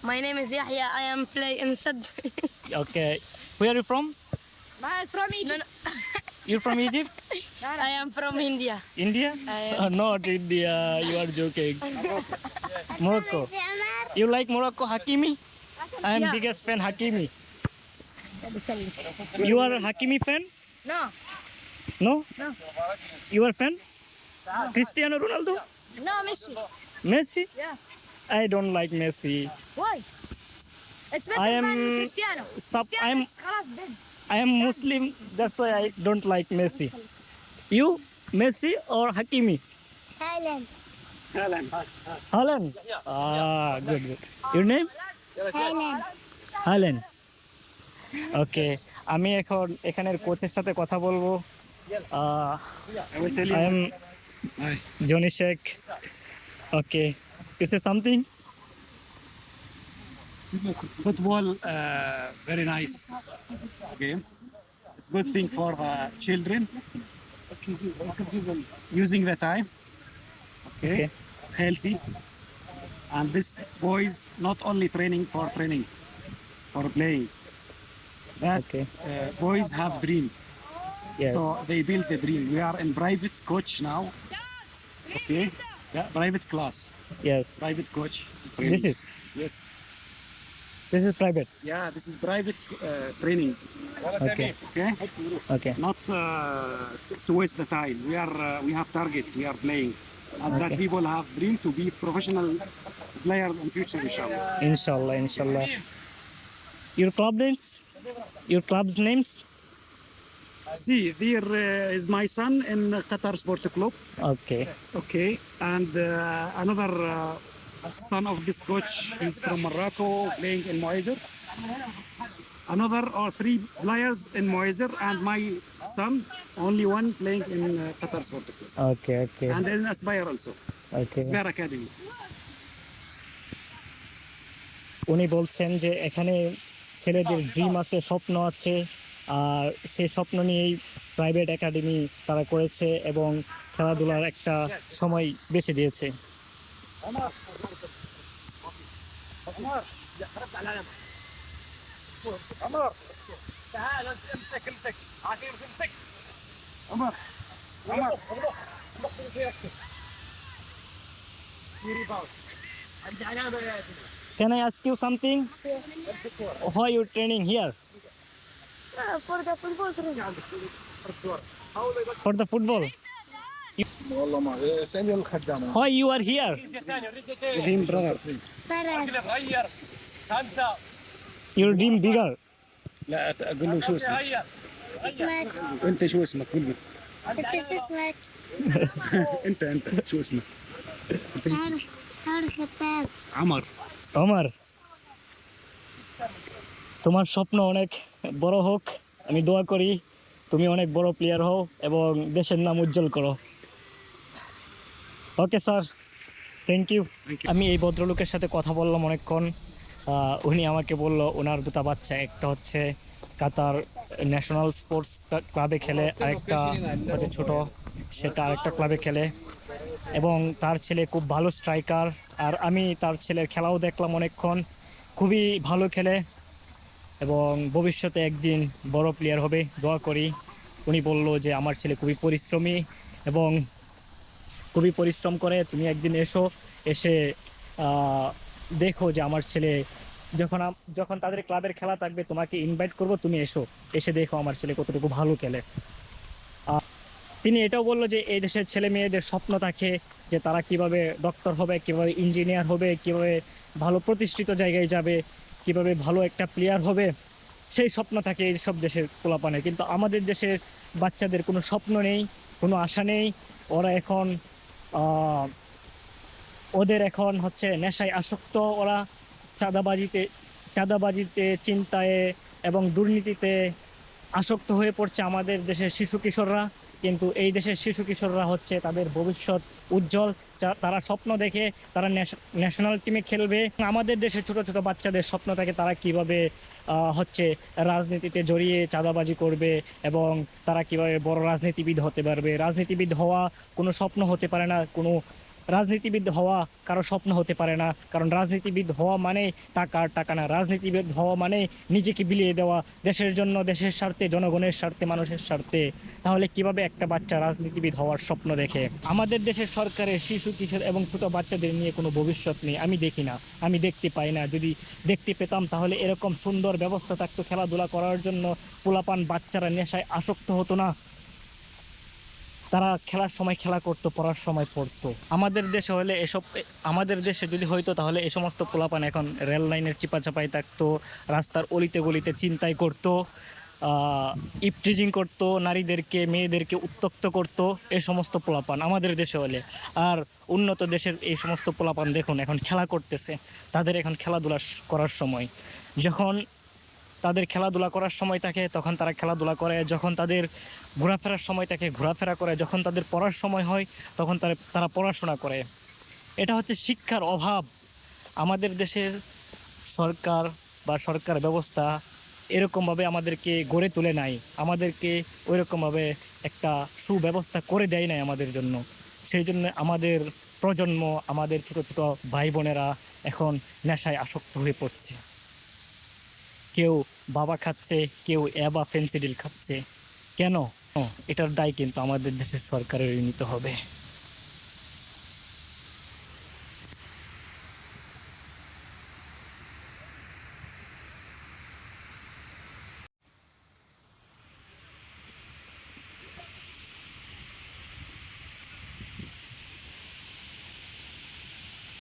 My name is Yahya. I am play in Sad. Okay. Where are you from? I'm from Egypt. You're from Egypt? I am from India. India? Not India. You are joking. Morocco. You like Morocco Hakimi? I am Yeah. biggest fan Hakimi. You are a Hakimi fan? No. No? No. You are fan? Cristiano Ronaldo? No, Messi. Messi? Yeah. I don't like Messi. Why? It's better I am than Cristiano. I am خلاص dead. I am Muslim. That's why I don't like Messi. You Messi or Hakimi? Thailand. Haaland. Ah, good. Your name? Thailand. Haaland. Okay. আমি এখন এখানের কোচের সাথে কথা বলবো। I am Johnny Sheikh. Okay. You say something? Football, very nice game. It's a good thing for children. Using the time, okay, healthy. And this boys not only training, for playing. That Okay. boys have dream, Yes. so they build the dream. We are in private coach now, okay, yeah, private class, Yes. private coach. This is Yes. private. Yeah, this is private training. Okay. Okay, Okay. not to waste the time. We have target. We are playing. As that Okay. people have dream to be professional players in future, inshallah. Inshallah. Inshallah. Your club names? Your club's names? See, there is my son in Qatar Sport Club. Okay. Okay, and another son of this coach is from Morocco, playing in Moiser. Another or three players in Moiser, and my son, only one playing in Qatar Sport Club. Okay. Okay. And in Aspire also, Okay. Aspire Academy. উনি বলছেন যে এখানে ছেলেদের dream আছে, স্বপ্ন আছে, আর সেই স্বপ্ন নিয়েই প্রাইভেট একাডেমি তারা করেছে এবং খেলাধুলার একটা সময় বেছে দিয়েছে। Can I ask you something? Why you training here? For the football training. For the football? والله ما اسالي الخدامه Why you are here? Him brother. Your dream bigger. لا اقول له شو اسمك؟ اسمك انت شو اسمك؟ قول لي انت شو اسمك؟ انت شو اسمك؟ عارف خطاب. عمر. আমার তোমার স্বপ্ন অনেক বড় হোক, আমি দোয়া করি তুমি অনেক বড় প্লেয়ার হও এবং দেশের নাম উজ্জ্বল করো। Okay sir, thank you. আমি এই ভদ্রলোকের সাথে কথা বললাম অনেকক্ষণ। উনি আমাকে বলল ওনার দুটো বাচ্চা, একটা হচ্ছে কাতার ন্যাশনাল স্পোর্টস ক্লাবে খেলে, আরেকটা হচ্ছে ছোট, সেটা আরেকটা ক্লাবে খেলে এবং তার ছেলে খুব ভালো স্ট্রাইকার। আর আমি তার ছেলের খেলাও দেখলাম অনেকক্ষণ, খুবই ভালো খেলে এবং ভবিষ্যতে একদিন বড় প্লেয়ার হবে, দোয়া করি। উনি বলল যে আমার ছেলে খুবই পরিশ্রমী এবং খুবই পরিশ্রম করে, তুমি একদিন এসে দেখো যে আমার ছেলে যখন তাদের ক্লাবের খেলা থাকবে তোমাকে ইনভাইট করব, তুমি এসে দেখো আমার ছেলে কতটুকু ভালো খেলে। তিনি এটাও বললো যে এই দেশের ছেলে মেয়েদের স্বপ্ন থাকে যে তারা কিভাবে ডক্টর হবে, কিভাবে ইঞ্জিনিয়ার হবে, কিভাবে ভালো প্রতিষ্ঠিত জায়গায় যাবে, কিভাবে ভালো একটা প্লেয়ার হবে, সেই স্বপ্ন থাকে এই সব দেশের পোলাপানে। কিন্তু আমাদের দেশের বাচ্চাদের কোনো স্বপ্ন নেই, কোনো আশা নেই। ওদের এখন হচ্ছে নেশায় আসক্ত, ওরা চাঁদাবাজিতে চিন্তায় এবং দুর্নীতিতে আসক্ত হয়ে পড়ছে আমাদের দেশের শিশু কিশোররা। কিন্তু এই দেশের শিশু কিশোররা হচ্ছে তাদের ভবিষ্যৎ উজ্জ্বল, তারা স্বপ্ন দেখে তারা ন্যাশনাল টিমে খেলবে। আমাদের দেশের ছোট ছোট বাচ্চাদের স্বপ্ন থাকে তারা কিভাবে হচ্ছে রাজনীতিতে জড়িয়ে চাঁদাবাজি করবে এবং তারা কিভাবে বড় রাজনীতিবিদ হতে পারবে। রাজনীতিবিদ হওয়া কোনো স্বপ্ন হতে পারে না, কোনো রাজনীতিবিদ হওয়া কারো স্বপ্ন হতে পারে না, কারণ রাজনীতিবিদ হওয়া মানে টাকা আর টাকা না, রাজনীতিবিদ হওয়া মানে নিজেকে বিলিয়ে দেওয়া দেশের জন্য, দেশের স্বার্থে, জনগণের স্বার্থে, মানুষের স্বার্থে। তাহলে কিভাবে একটা বাচ্চা রাজনীতিবিদ হওয়ার স্বপ্ন দেখে? আমাদের দেশের সরকারের শিশু, কিশোর এবং ছোট বাচ্চাদের নিয়ে কোনো ভবিষ্যৎ নেই, আমি দেখি না, আমি দেখতে পাই না। যদি দেখতে পেতাম তাহলে এরকম সুন্দর ব্যবস্থা থাকতো খেলাধুলা করার জন্য, পোলাপান বাচ্চারা নেশায় আসক্ত হতো না, তারা খেলার সময় খেলা করতো, পড়ার সময় পড়তো। আমাদের দেশে হলে এসব, আমাদের দেশে যদি হইতো তাহলে এই সমস্ত পোলাপান এখন রেল লাইনের চিপাচাপাই থাকতো, রাস্তার অলিতে গলিতে চিন্তাই করতো, ইপটিজিং করতো, নারীদেরকে, মেয়েদেরকে উত্ত্যক্ত করতো এই সমস্ত পোলাপান আমাদের দেশে হলে। আর উন্নত দেশের এই সমস্ত পোলাপান দেখুন এখন খেলা করতেছে, তাদের এখন খেলাধুলা করার সময়। যখন তাদের খেলাধুলা করার সময় থাকে তখন তারা খেলাধুলা করে, যখন তাদের ঘোরাফেরার সময় থাকে ঘোরাফেরা করে, যখন তাদের পড়ার সময় হয় তখন তারা পড়াশোনা করে। এটা হচ্ছে শিক্ষার অভাব। আমাদের দেশের সরকার বা সরকার ব্যবস্থা এরকমভাবে আমাদেরকে গড়ে তুলে নাই, আমাদেরকে ওইরকমভাবে একটা সুব্যবস্থা করে দেয় নাই আমাদের জন্য। সেই জন্য আমাদের প্রজন্ম, আমাদের ছোটো ছোটো ভাই বোনেরা এখন নেশায় আসক্ত হয়ে পড়ছে। কেউ বাবা খাচ্ছে, কেউ অ্যাবা ফেন্সিডিল খাচ্ছে। কেন? এটার দায় কিন্তু আমাদের দেশের সরকারের নিতে হবে।